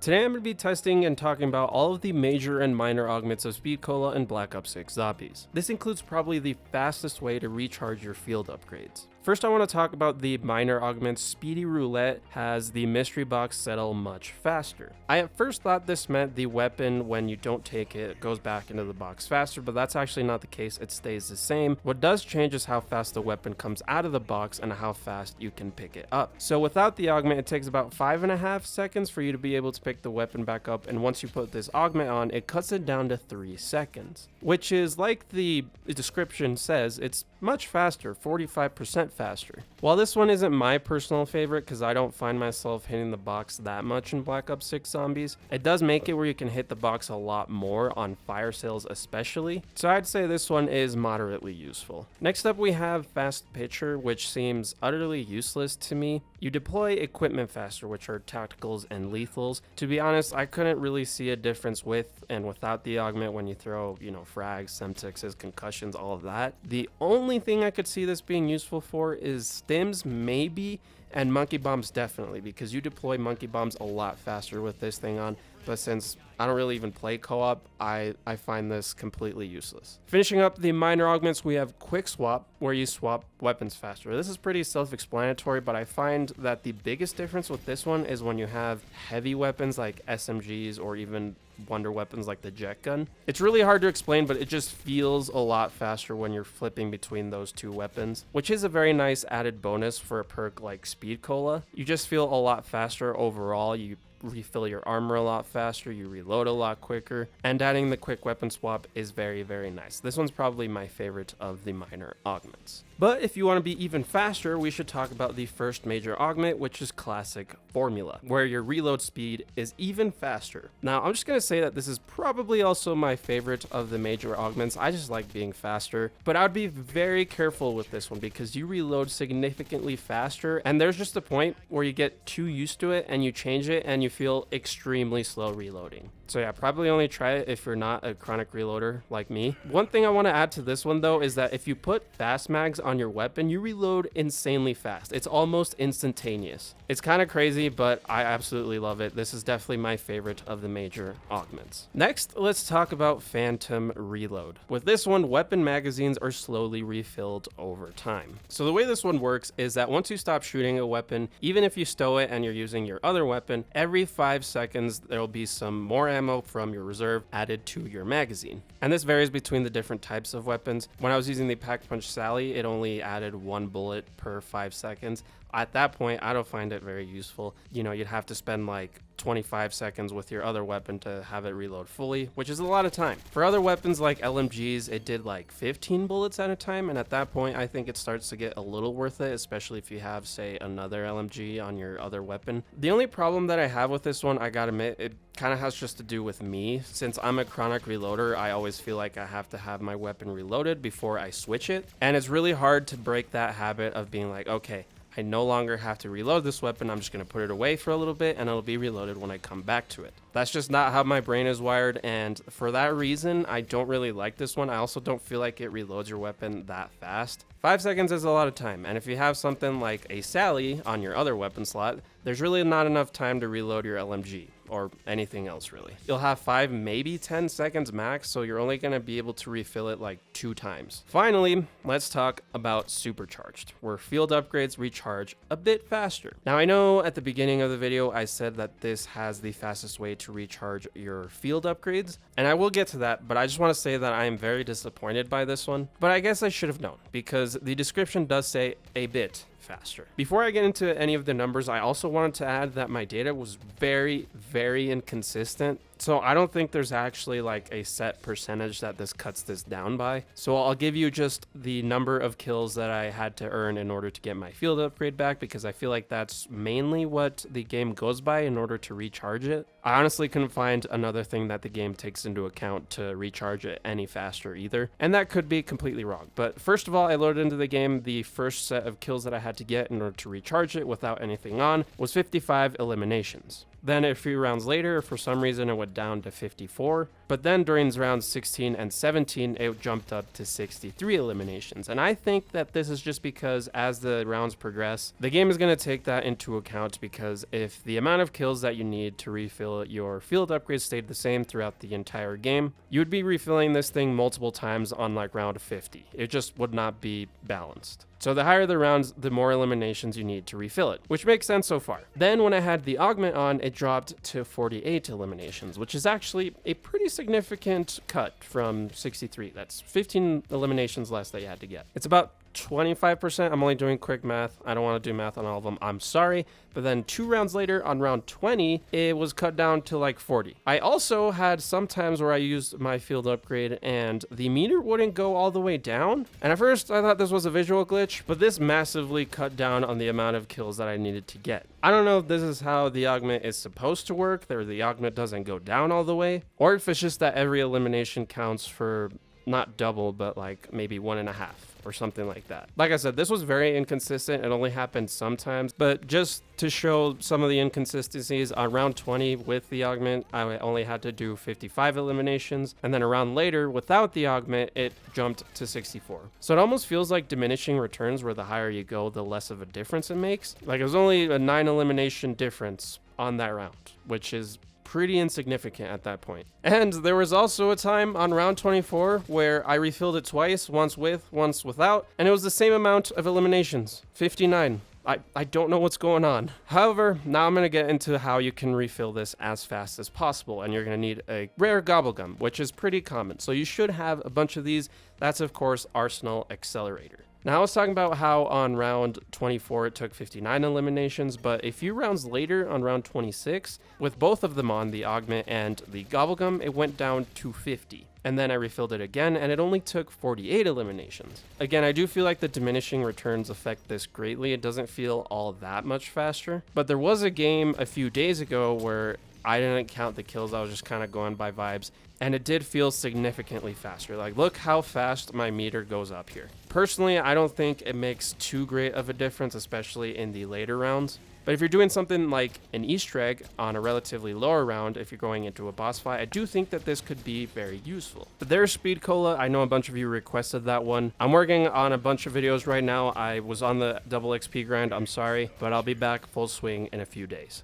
Today I'm going to be testing and talking about all of the major and minor augments of Speed Cola and Black Ops 6 Zombies. This includes probably the fastest way to recharge your field upgrades. First, I want to talk about the Minor Augments Speedy Roulette has the mystery box settle much faster. I at first thought this meant the weapon, when you don't take it, goes back into the box faster, but that's actually not the case. It stays the same. What does change is how fast the weapon comes out of the box and how fast you can pick it up. So without the augment, it takes about 5.5 seconds for you to be able to pick the weapon back up, and once you put this augment on, it cuts it down to 3 seconds, which is, like the description says, it's much faster, 45% faster. While this one isn't my personal favorite because I don't find myself hitting the box that much in Black Ops 6 Zombies, it does make it where you can hit the box a lot more on fire sales especially, so I'd say this one is moderately useful. Next up we have Fast Pitcher, which seems utterly useless to me. You deploy equipment faster, which are tacticals and lethals. To be honest, I couldn't really see a difference with and without the augment when you throw, frags, semtexes, concussions, all of that. The only thing I could see this being useful for is stims maybe, and monkey bombs definitely, because you deploy monkey bombs a lot faster with this thing on, but since I don't really even play co-op, I find this completely useless. Finishing up the minor augments, we have Quick Swap, where you swap weapons faster. This is pretty self-explanatory, but I find that the biggest difference with this one is when you have heavy weapons like SMGs or even wonder weapons like the jet gun. It's really hard to explain, but it just feels a lot faster when you're flipping between those two weapons, which is a very nice added bonus for a perk like Speed Cola. You just feel a lot faster overall. You refill your armor a lot faster, you reload a lot quicker, and adding the quick weapon swap is very, very nice. This one's probably my favorite of the minor augments. But if you want to be even faster, we should talk about the first major augment, which is Classic Formula, where your reload speed is even faster. Now, I'm just going to say that this is probably also my favorite of the major augments. I just like being faster, but I would be very careful with this one because you reload significantly faster, and there's just a point where you get too used to it and you change it and you feel extremely slow reloading. So yeah, probably only try it if you're not a chronic reloader like me. One thing I want to add to this one though is that if you put fast mags on your weapon, you reload insanely fast. It's almost instantaneous. It's kind of crazy, but I absolutely love it. This is definitely my favorite of the major augments. Next, let's talk about Phantom Reload. With this one, weapon magazines are slowly refilled over time. So the way this one works is that once you stop shooting a weapon, even if you stow it and you're using your other weapon, every 5 seconds there will be some more ammo from your reserve added to your magazine. And this varies between the different types of weapons. When I was using the Pack Punch Sally, it only added 1 bullet per 5 seconds. At that point, I don't find it very useful. You'd have to spend like 25 seconds with your other weapon to have it reload fully, which is a lot of time. For other weapons like LMGs, it did like 15 bullets at a time, and at that point I think it starts to get a little worth it, especially if you have, say, another LMG on your other weapon. The only problem that I have with this one, I gotta admit, it kind of has just to do with me. Since I'm a chronic reloader, I always feel like I have to have my weapon reloaded before I switch it, and it's really hard to break that habit of being like, okay, I no longer have to reload this weapon. I'm just going to put it away for a little bit and it'll be reloaded when I come back to it. That's just not how my brain is wired, and for that reason, I don't really like this one. I also don't feel like it reloads your weapon that fast. 5 seconds is a lot of time, and if you have something like a Sally on your other weapon slot, there's really not enough time to reload your LMG, or anything else really. You'll have 5, maybe 10 seconds max, so you're only going to be able to refill it like 2 times. Finally, let's talk about Supercharged, where field upgrades recharge a bit faster. Now I know at the beginning of the video I said that this has the fastest way to recharge your field upgrades, and I will get to that, but I just want to say that I am very disappointed by this one. But I guess I should have known, because the description does say a bit faster. Before I get into any of the numbers, I also wanted to add that my data was very, very inconsistent. So I don't think there's actually like a set percentage that this cuts this down by. So I'll give you just the number of kills that I had to earn in order to get my field upgrade back, because I feel like that's mainly what the game goes by in order to recharge it. I honestly couldn't find another thing that the game takes into account to recharge it any faster either. And that could be completely wrong. But first of all, I loaded into the game the first set of kills that I had to get in order to recharge it without anything on was 55 eliminations. Then a few rounds later, for some reason, it went down to 54. But then during rounds 16 and 17, it jumped up to 63 eliminations. And I think that this is just because as the rounds progress, the game is going to take that into account, because if the amount of kills that you need to refill your field upgrades stayed the same throughout the entire game, you would be refilling this thing multiple times on like round 50. It just would not be balanced. So the higher the rounds, the more eliminations you need to refill it, which makes sense so far. Then when I had the augment on, it dropped to 48 eliminations, which is actually a pretty significant cut from 63. That's 15 eliminations less that you had to get. It's about 25%. I'm only doing quick math. I don't want to do math on all of them. I'm sorry. But then 2 rounds later, on round 20, it was cut down to like 40. I also had some times where I used my field upgrade and the meter wouldn't go all the way down. And at first I thought this was a visual glitch, but this massively cut down on the amount of kills that I needed to get. I don't know if this is how the augment is supposed to work, or the augment doesn't go down all the way, or if it's just that every elimination counts for not double, but like maybe 1.5 or something like that. Like I said, this was very inconsistent. It only happened sometimes, but just to show some of the inconsistencies, on round 20 with the augment, I only had to do 55 eliminations, and then a round later without the augment, it jumped to 64. So it almost feels like diminishing returns, where the higher you go, the less of a difference it makes. Like it was only a 9 elimination difference on that round, which is pretty insignificant at that point. And there was also a time on round 24 where I refilled it twice, once with, once without, and it was the same amount of eliminations, 59. I don't know what's going on. However, now I'm going to get into how you can refill this as fast as possible, and you're going to need a rare gobblegum, which is pretty common. So you should have a bunch of these. That's of course Arsenal Accelerator. Now, I was talking about how on round 24 it took 59 eliminations, but a few rounds later on round 26, with both of them on, the augment and the gobblegum, it went down to 50. And then I refilled it again, and it only took 48 eliminations. Again, I do feel like the diminishing returns affect this greatly. It doesn't feel all that much faster. But there was a game a few days ago where I didn't count the kills. I was just kind of going by vibes. And it did feel significantly faster. Like, look how fast my meter goes up here. Personally, I don't think it makes too great of a difference, especially in the later rounds. But if you're doing something like an Easter egg on a relatively lower round, if you're going into a boss fight, I do think that this could be very useful. But there's Speed Cola. I know a bunch of you requested that one. I'm working on a bunch of videos right now. I was on the double XP grind, I'm sorry, but I'll be back full swing in a few days.